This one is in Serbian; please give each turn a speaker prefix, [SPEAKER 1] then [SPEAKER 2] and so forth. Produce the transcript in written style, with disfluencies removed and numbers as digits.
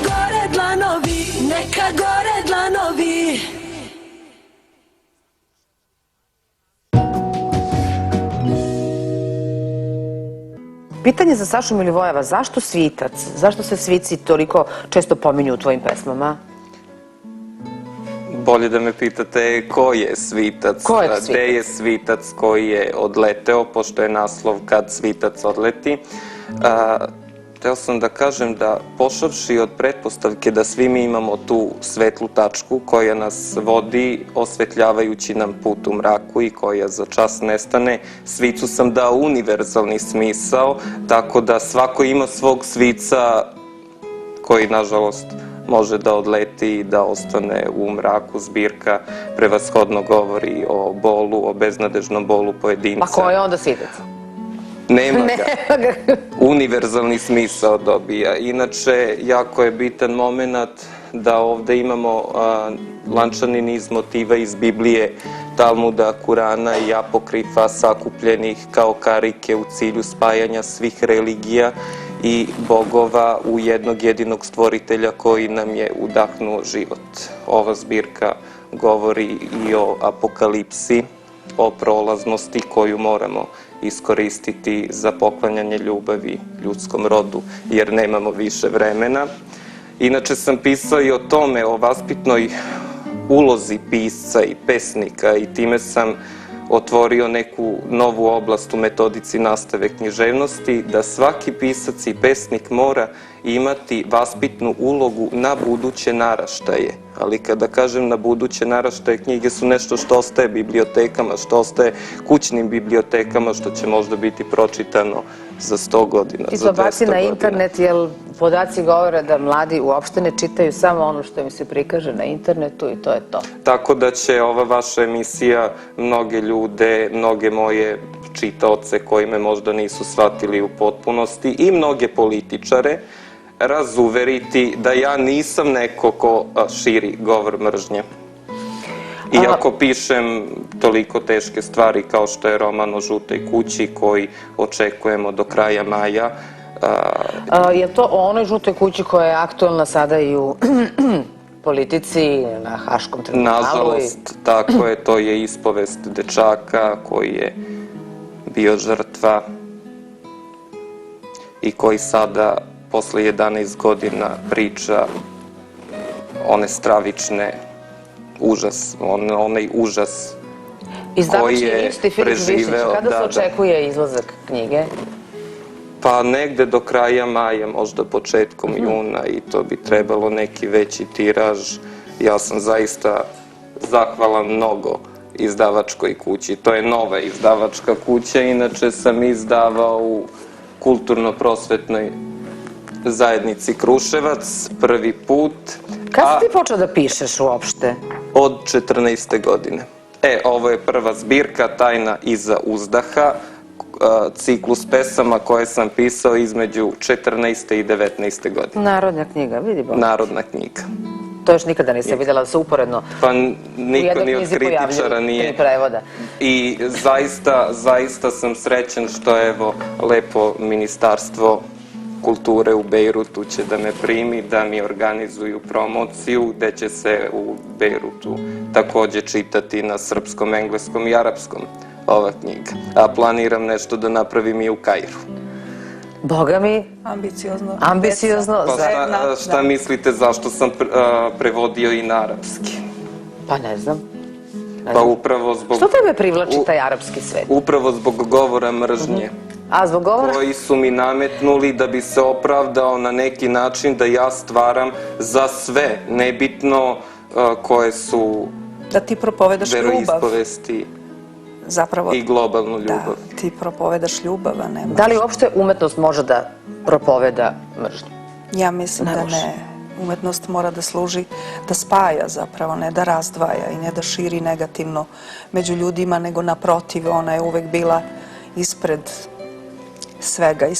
[SPEAKER 1] gore dlanovi, neka gore dlanovi.
[SPEAKER 2] Pitanje za Sašu Milivojeva, zašto svitac? Zašto se svici toliko često pominju u tvojim pesmama?
[SPEAKER 3] Bolje da me pitate ko je svitac, gde je svitac koji je odleteo, pošto je naslov Kad svitac odleti. Hteo sam da kažem da pošavši od pretpostavke da svi mi imamo tu svetlu tačku koja nas vodi osvetljavajući nam put u mraku i koja za čas nestane, svicu sam dao univerzalni smisao, tako da svako ima svog svica koji nažalost može da odleti i da ostane u mraku. Zbirka prevashodno govori o bolu, o beznadežnom bolu pojedinca.
[SPEAKER 2] Pa ko je onda svitac?
[SPEAKER 3] Nema ga. Univerzalni smisao dobija. Inače, jako je bitan moment da ovde imamo lančani niz motiva iz Biblije, Talmuda, Kurana i Apokrifa sakupljenih kao karike u cilju spajanja svih religija i bogova u jednog jedinog stvoritelja koji nam je udahnuo život. Ova zbirka govori i o apokalipsi, o prolaznosti koju moramo iskoristiti za poklanjanje ljubavi ljudskom rodu, jer nemamo više vremena. Inače sam pisao i o tome, o vaspitnoj ulozi pisca i pesnika i time sam otvorio neku novu oblast u metodici nastave književnosti, da svaki pisac i pesnik mora imati vaspitnu ulogu na buduće naraštaje. Ali kada kažem na buduće naraštaje, knjige su nešto što ostaje bibliotekama, što ostaje kućnim bibliotekama, što će možda biti pročitano za 100 godina, za 200 godina.
[SPEAKER 2] Ti to baci na internet, jer podaci govore da mladi uopšte ne čitaju samo ono što im se prikaže na internetu i to je to.
[SPEAKER 3] Tako da će ova vaša emisija mnoge ljude, mnoge moje čitaoce koji me možda nisu shvatili u potpunosti i mnoge političare razuveriti da ja nisam neko ko širi govor mržnje. Iako pišem toliko teške stvari kao što je roman o žutoj kući koji očekujemo do kraja maja.
[SPEAKER 2] Je to o onoj žutoj kući koja je aktualna sada i u politici, na Haškom tribunalu?
[SPEAKER 3] Nažalost, tako je. To je ispovest dečaka koji je bio žrtva i koji sada posle 11 godina priča one stravične užas, onaj užas koji je preživeo.
[SPEAKER 2] Kada se očekuje izlazak knjige?
[SPEAKER 3] Pa negde do kraja maja, možda početkom juna, i to bi trebalo neki veći tiraž. Ja sam zaista zahvalan mnogo izdavačkoj kući. To je nova izdavačka kuća, inače sam izdavao u kulturno-prosvetnoj zajednici Kruševac prvi put.
[SPEAKER 2] Kada si ti počeo da pišeš uopšte?
[SPEAKER 3] Od 14. godine. Ovo je prva zbirka, Tajna iza uzdaha, ciklus pesama koje sam pisao između 14. i 19. godine.
[SPEAKER 2] Narodna knjiga, vidi Bog.
[SPEAKER 3] Narodna knjiga.
[SPEAKER 2] To još nikada nisam videla da se uporedno
[SPEAKER 3] pa niko ni od kritičara nije. I zaista sam srećen što evo lepo Ministarstvo kulture u Bejrutu će da me primi, da mi organizuju promociju, gde će se u Bejrutu takođe čitati na srpskom, engleskom i arapskom ova knjiga. A planiram nešto da napravim i u Kairu.
[SPEAKER 2] Boga mi...
[SPEAKER 4] Ambiciozno.
[SPEAKER 2] Ambiciozno.
[SPEAKER 3] Pa šta mislite zašto sam prevodio i na arapski?
[SPEAKER 2] Pa ne znam.
[SPEAKER 3] Pa upravo zbog...
[SPEAKER 2] Što tebe privlači taj arapski svet?
[SPEAKER 3] Upravo zbog govora mržnje.
[SPEAKER 2] A zbog govora?
[SPEAKER 3] Koji su mi nametnuli da bi se opravdao na neki način da ja stvaram za sve, nebitno koje su
[SPEAKER 4] da ti propovedaš ljubav.
[SPEAKER 3] Veroispovesti i globalnu ljubav.
[SPEAKER 4] Da, ti propovedaš ljubav, a ne mržnju.
[SPEAKER 2] Da li uopšte umetnost može da propoveda mržnju?
[SPEAKER 4] Ja mislim da ne. Umetnost mora da služi, da spaja zapravo, ne da razdvaja i ne da širi negativno među ljudima, nego naprotiv, ona je uvek bila ispred svega i